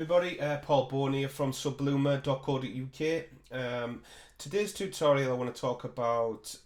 Everybody, Paul Bourne here from subluma.co.uk. Today's tutorial I want to talk about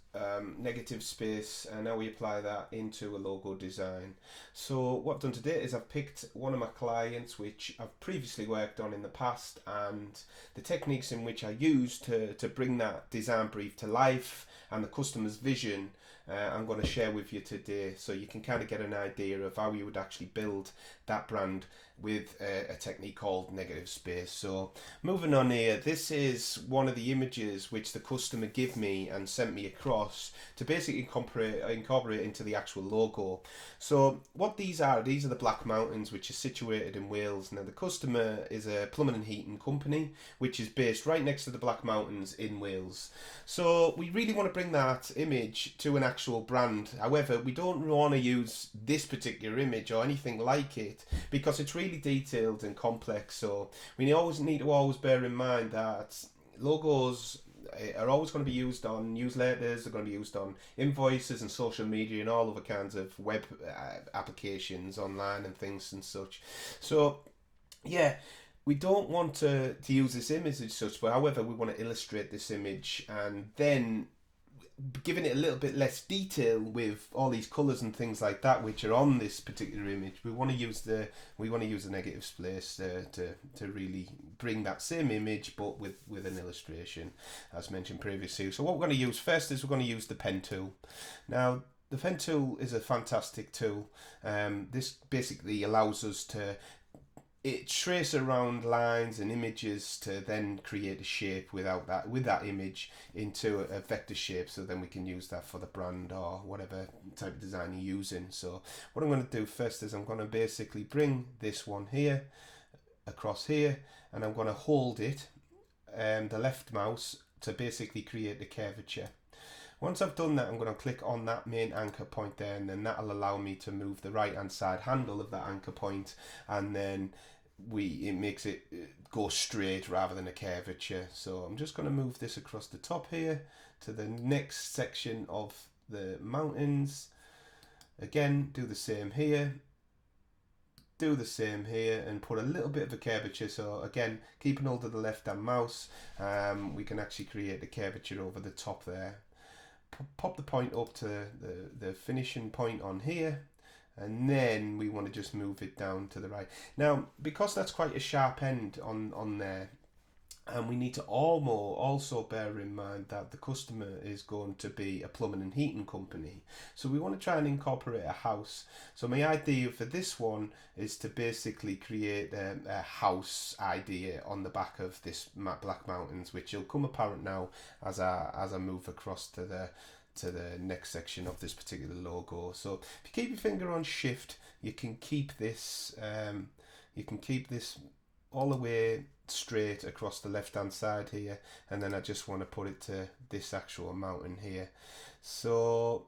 negative space and how we apply that into a logo design. So what I've done today is I've picked one of my clients which I've previously worked on in the past, and the techniques in which I use to bring that design brief to life and the customer's vision I'm going to share with you today, so you can kind of get an idea of how you would actually build that brand with a technique called negative space. So moving on here, this is one of the images which the customer gave me and sent me across to basically incorporate into the actual logo. So what these are the Black Mountains, which are situated in Wales. Now the customer is a plumbing and heating company which is based right next to the Black Mountains in Wales. So we really want to bring that image to an actual brand. However, we don't want to use this particular image or anything like it because it's really detailed and complex. So we always need to bear in mind that logos are always going to be used on newsletters, they're going to be used on invoices and social media and all other kinds of web applications online and things and such. So yeah, we don't want to use this image as such, but however we want to illustrate this image and then giving it a little bit less detail with all these colours and things like that which are on this particular image. We want to use the negative space to really bring that same image but with an illustration as mentioned previously. So what we're going to use first is we're going to use the pen tool. Now the pen tool is a fantastic tool. This basically allows us to trace around lines and images to then create a shape with that image into a vector shape, so then we can use that for the brand or whatever type of design you're using. So what I'm going to do first is I'm going to basically bring this one here across here, and I'm going to hold it the left mouse to basically create the curvature. Once I've done that, I'm going to click on that main anchor point there, and then that'll allow me to move the right hand side handle of that anchor point, and then it makes it go straight rather than a curvature. So I'm just going to move this across the top here to the next section of the mountains. Again, do the same here, and put a little bit of a curvature. So again, keeping hold of the left hand mouse, we can actually create the curvature over the top there. Pop the point up to the finishing point on here, and then we want to just move it down to the right. Now because that's quite a sharp end on there, and we need to also bear in mind that the customer is going to be a plumbing and heating company, so we want to try and incorporate a house. So my idea for this one is to basically create a house idea on the back of this Black Mountains, which will come apparent now as I move across to the next section of this particular logo. So if you keep your finger on shift, you can keep this all the way straight across the left hand side here, and then I just want to put it to this actual mountain here. So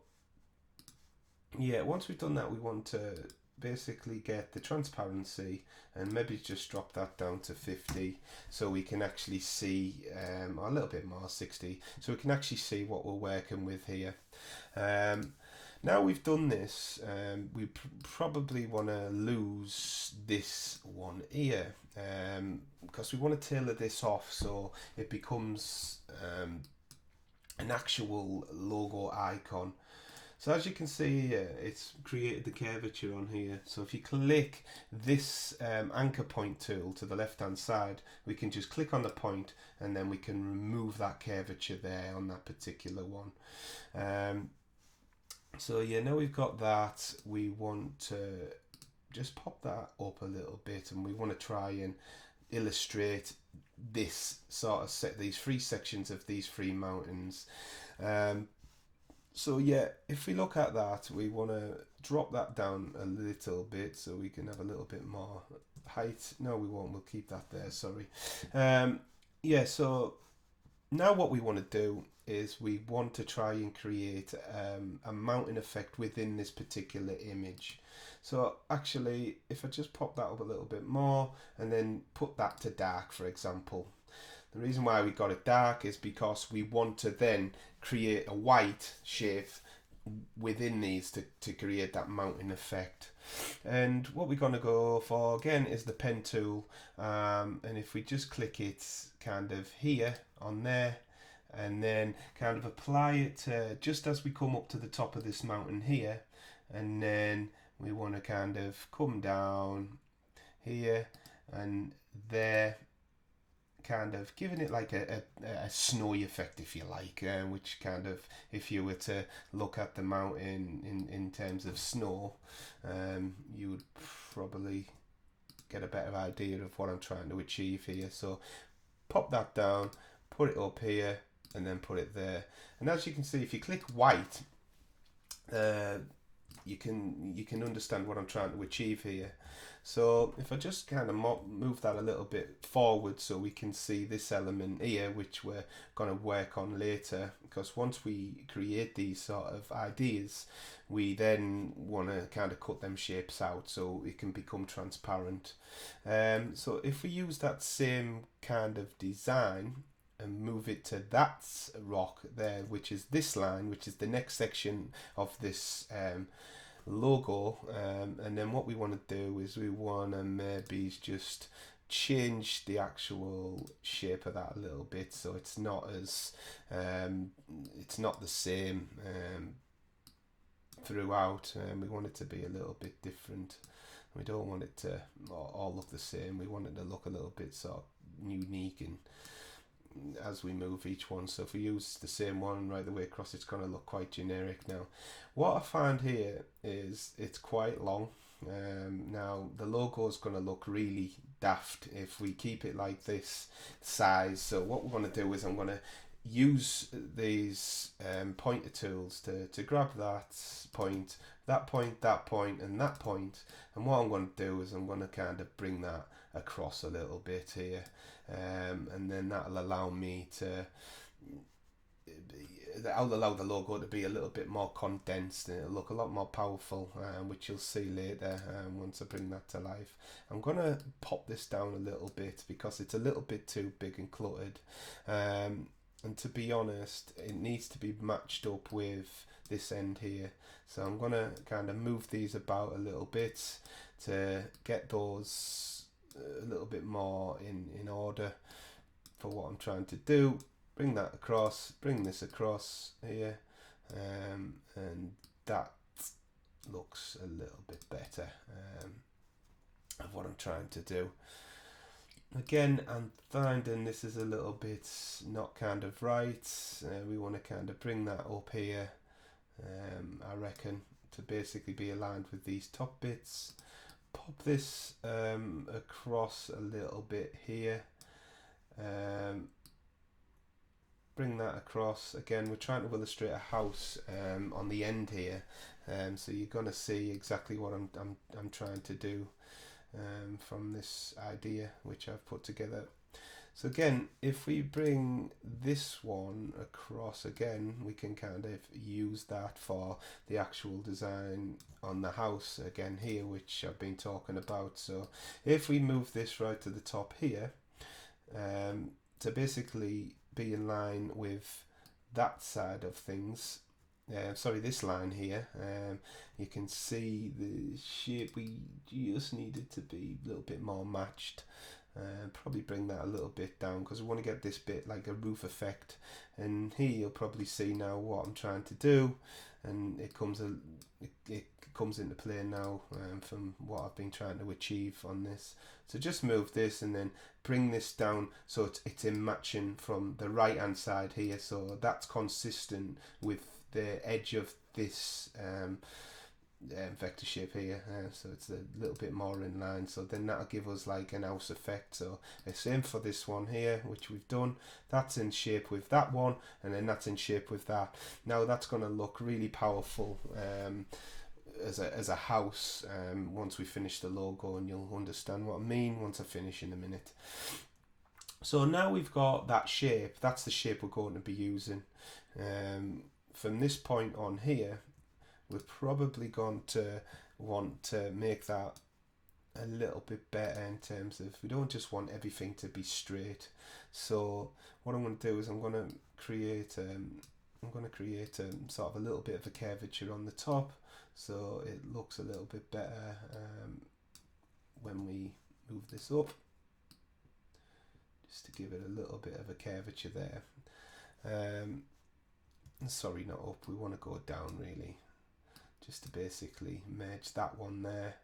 yeah, once we've done that, we want to basically get the transparency and maybe just drop that down to 50 so we can actually see, or a little bit more, 60, so we can actually see what we're working with here. Now we've done this, we probably want to lose this one here, because we want to tailor this off so it becomes an actual logo icon. So as you can see here, it's created the curvature on here. So if you click this anchor point tool to the left hand side, we can just click on the point and then we can remove that curvature there on that particular one. So yeah, now we've got that, we want to just pop that up a little bit, and we want to try and illustrate this sort of these three sections of these three mountains. So yeah, if we look at that, we want to drop that down a little bit so we can have a little bit more height. No, we won't, we'll keep that there, sorry. Yeah, so now what we want to do is we want to try and create a mountain effect within this particular image. So actually, if I just pop that up a little bit more and then put that to dark, for example. The reason why we got it dark is because we want to then create a white shape within these to create that mounting effect. And what we're going to go for again is the pen tool, and if we just click it kind of here on there, and then kind of apply it just as we come up to the top of this mountain here, and then we want to kind of come down here and there, kind of giving it like a snowy effect, if you like, which kind of, if you were to look at the mountain in terms of snow, you would probably get a better idea of what I'm trying to achieve here. So pop that down, put it up here, and then put it there. And as you can see, if you click white, you can understand what I'm trying to achieve here. So if I just kind of move that a little bit forward so we can see this element here, which we're going to work on later, because once we create these sort of ideas, we then want to kind of cut them shapes out so it can become transparent. So if we use that same kind of design and move it to that rock there, which is this line, which is the next section of this logo, and then what we want to do is we want to maybe just change the actual shape of that a little bit, so it's not as it's not the same throughout. We want it to be a little bit different. We don't want it to all look the same. We want it to look a little bit sort of unique and as we move each one. So if we use the same one right the way across, it's going to look quite generic. Now what I find here is it's quite long. Now the logo is going to look really daft if we keep it like this size. So what we're going to do is I'm going to use these pointer tools to grab that point, that point, that point, and that point. And what I'm going to do is I'm going to kind of bring that across a little bit here, and then that'll allow me to, I'll allow the logo to be a little bit more condensed and it'll look a lot more powerful, which you'll see later once I bring that to life. I'm going to pop this down a little bit because it's a little bit too big and cluttered, and to be honest it needs to be matched up with this end here. So I'm going to kind of move these about a little bit to get those a little bit more in order for what I'm trying to do. Bring that across, bring this across here, and that looks a little bit better of what I'm trying to do. Again, I'm finding this is a little bit not kind of right. We want to kind of bring that up here, I reckon, to basically be aligned with these top bits. Pop this across a little bit here, bring that across. Again, we're trying to illustrate a house on the end here, so you're gonna see exactly what I'm trying to do from this idea which I've put together. So again, if we bring this one across again, we can kind of use that for the actual design on the house again here, which I've been talking about. So if we move this right to the top here, to basically be in line with that side of things, sorry, this line here, you can see the shape, we just need it to be a little bit more matched. Probably bring that a little bit down because we want to get this bit like a roof effect, and here you'll probably see now what I'm trying to do, and it comes into play now from what I've been trying to achieve on this. So just move this and then bring this down so it's in matching from the right hand side here, so that's consistent with the edge of this vector shape here, so it's a little bit more in line. So then that'll give us like an house effect. So the same for this one here, which we've done, that's in shape with that one, and then that's in shape with that. Now that's going to look really powerful as a house once we finish the logo, and you'll understand what I mean once I finish in a minute. So now we've got that shape, that's the shape we're going to be using. From this point on here, we're probably going to want to make that a little bit better in terms of, we don't just want everything to be straight. So what I'm going to do is I'm going to create I'm going to create sort of a little bit of a curvature on the top, so it looks a little bit better when we move this up, just to give it a little bit of a curvature there. Sorry, not up, we want to go down really, just to basically merge that one there,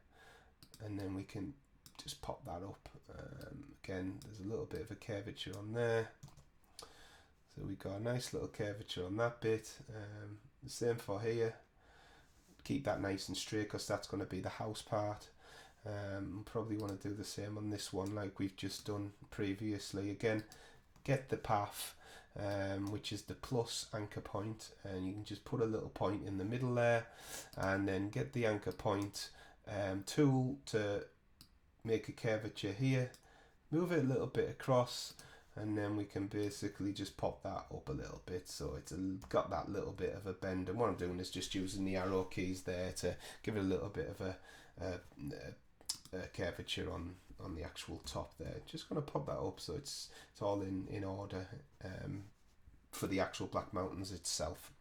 and then we can just pop that up. Again, there's a little bit of a curvature on there, so we got a nice little curvature on that bit. The same for here, keep that nice and straight because that's going to be the house part. Probably want to do the same on this one like we've just done previously. Again, get the path, which is the plus anchor point, and you can just put a little point in the middle there, and then get the anchor point tool to make a curvature here, move it a little bit across, and then we can basically just pop that up a little bit so it's got that little bit of a bend. And what I'm doing is just using the arrow keys there to give it a little bit of a curvature on the actual top there. Just going to pop that up so it's all in order for the actual Black Mountains itself.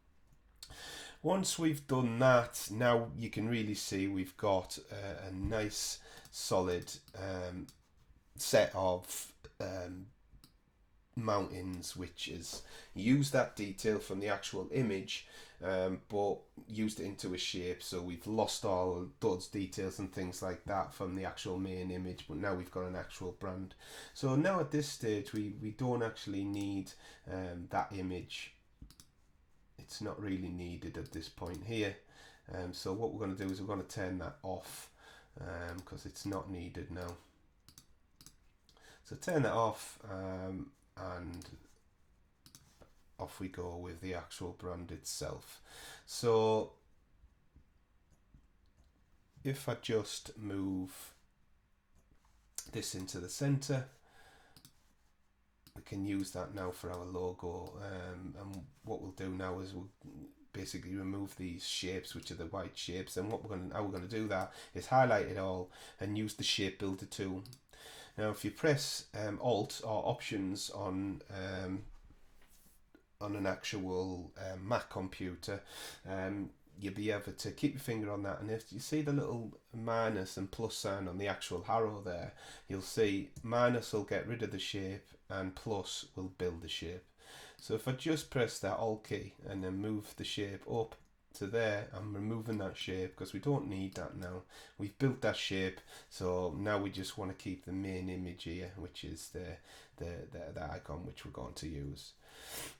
Once we've done that, now you can really see we've got a nice solid set of mountains, which is use that detail from the actual image, but used it into a shape. So we've lost all those details and things like that from the actual main image, but now we've got an actual brand. So now at this stage we don't actually need that image. It's not really needed at this point here. So what we're going to do is we're going to turn that off because it's not needed now. So turn that off, and off we go with the actual brand itself. So if I just move this into the center, we can use that now for our logo. And what we'll do now is we'll basically remove these shapes, which are the white shapes. And how we're going to do that is highlight it all and use the shape builder tool. Now, if you press Alt or Options on an actual Mac computer, you'll be able to keep your finger on that, and if you see the little minus and plus sign on the actual arrow there, you'll see minus will get rid of the shape and plus will build the shape. So if I just press that Alt key and then move the shape up to there, I'm removing that shape because we don't need that now. We've built that shape, so now we just want to keep the main image here, which is the icon which we're going to use.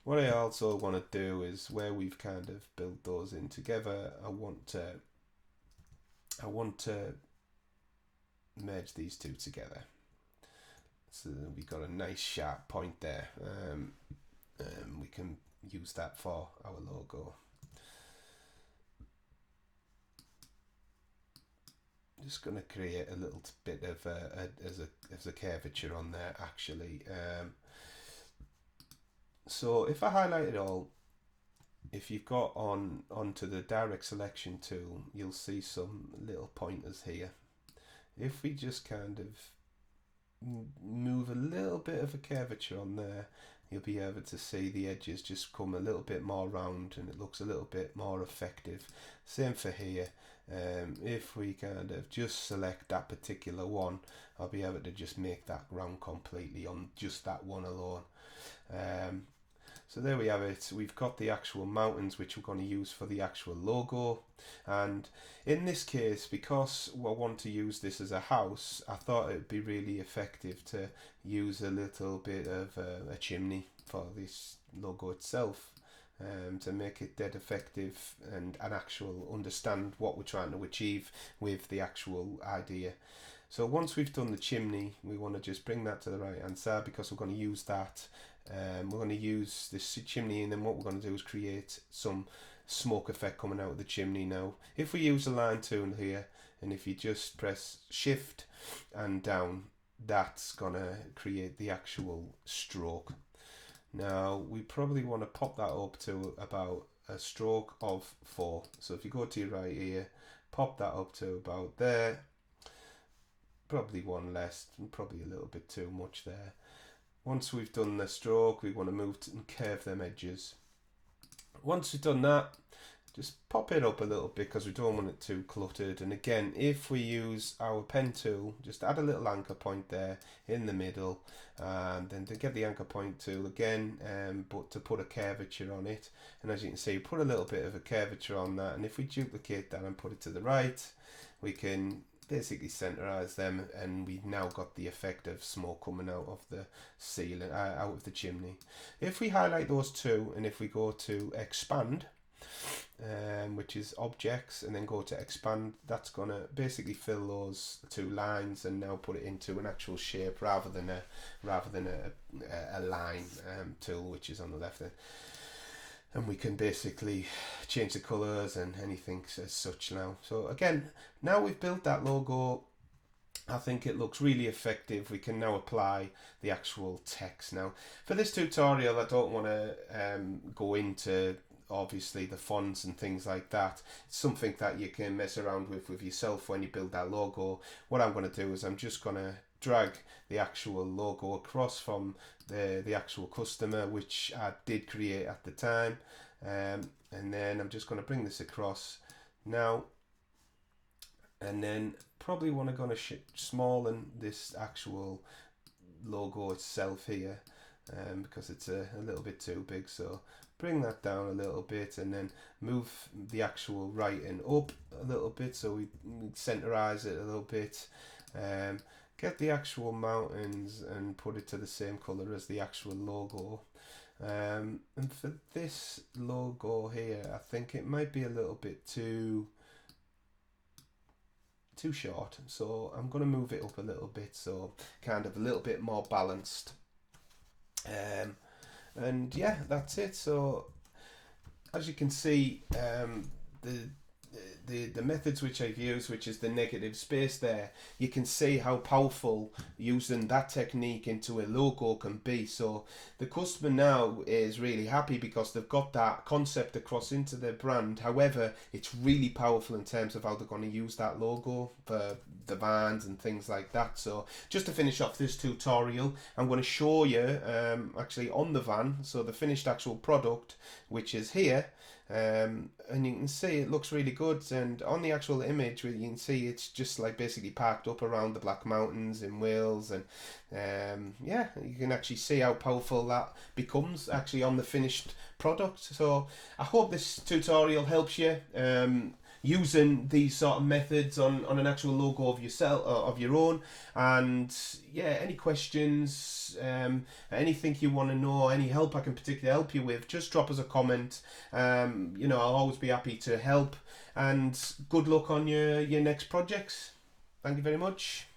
What I also want to do is where we've kind of built those in together, I want to merge these two together. So we've got a nice sharp point there. We can use that for our logo. Just going to create a little bit of a curvature on there actually. So if I highlight it all, if you've got onto the direct selection tool, you'll see some little pointers here. If we just kind of move a little bit of a curvature on there, you'll be able to see the edges just come a little bit more round and it looks a little bit more effective. Same for here. If we kind of just select that particular one, I'll be able to just make that round completely on just that one alone. So there we have it. We've got the actual mountains which we're going to use for the actual logo, and in this case, because I want to use this as a house, I thought it would be really effective to use a little bit of a chimney for this logo itself, to make it dead effective and an actual understand what we're trying to achieve with the actual idea. So once we've done the chimney, we want to just bring that to the right hand side because we're going to use that. We're going to use this chimney, and then what we're going to do is create some smoke effect coming out of the chimney. Now if we use the line tool here, and if you just press shift and down, that's going to create the actual stroke. Now we probably want to pop that up to about a stroke of 4. So if you go to your right here, pop that up to about there, probably one less, probably a little bit too much there. Once we've done the stroke, we want to move and curve them edges. Once we've done that, just pop it up a little bit because we don't want it too cluttered. And again, if we use our pen tool, just add a little anchor point there in the middle, and then to get the anchor point tool again, but to put a curvature on it. And as you can see, put a little bit of a curvature on that, and if we duplicate that and put it to the right, we can basically centerize them, and we've now got the effect of smoke coming out of the ceiling, out of the chimney. If we highlight those two, and if we go to expand, which is objects, and then go to expand, that's gonna basically fill those two lines and now put it into an actual shape rather than a line tool, which is on the left there. And we can basically change the colors and anything as such now. So again, now we've built that logo, I think it looks really effective. We can now apply the actual text. Now for this tutorial, I don't want to go into obviously the fonts and things like that. It's something that you can mess around with yourself when you build that logo. What I'm going to do is I'm just going to drag the actual logo across from the actual customer, which I did create at the time, and then I'm just going to bring this across now, and then probably want to smallen this actual logo itself here, because it's a little bit too big. So bring that down a little bit, and then move the actual writing up a little bit so we centerize it a little bit. Get the actual mountains and put it to the same color as the actual logo. And for this logo here, I think it might be a little bit too short, so I'm going to move it up a little bit, so kind of a little bit more balanced. And yeah, that's it. So as you can see, the methods which I've used, which is the negative space there, you can see how powerful using that technique into a logo can be. So the customer now is really happy because they've got that concept across into their brand. However, it's really powerful in terms of how they're going to use that logo for the vans and things like that. So just to finish off this tutorial, I'm going to show you actually on the van, so the finished actual product, which is here. And you can see it looks really good, and on the actual image you can see it's just like basically parked up around the Black Mountains in Wales, and yeah, you can actually see how powerful that becomes actually on the finished product. So I hope this tutorial helps you using these sort of methods on an actual logo of yourself, of your own. And yeah, any questions, anything you want to know, any help I can particularly help you with, just drop us a comment. You know, I'll always be happy to help, and good luck on your next projects. Thank you very much.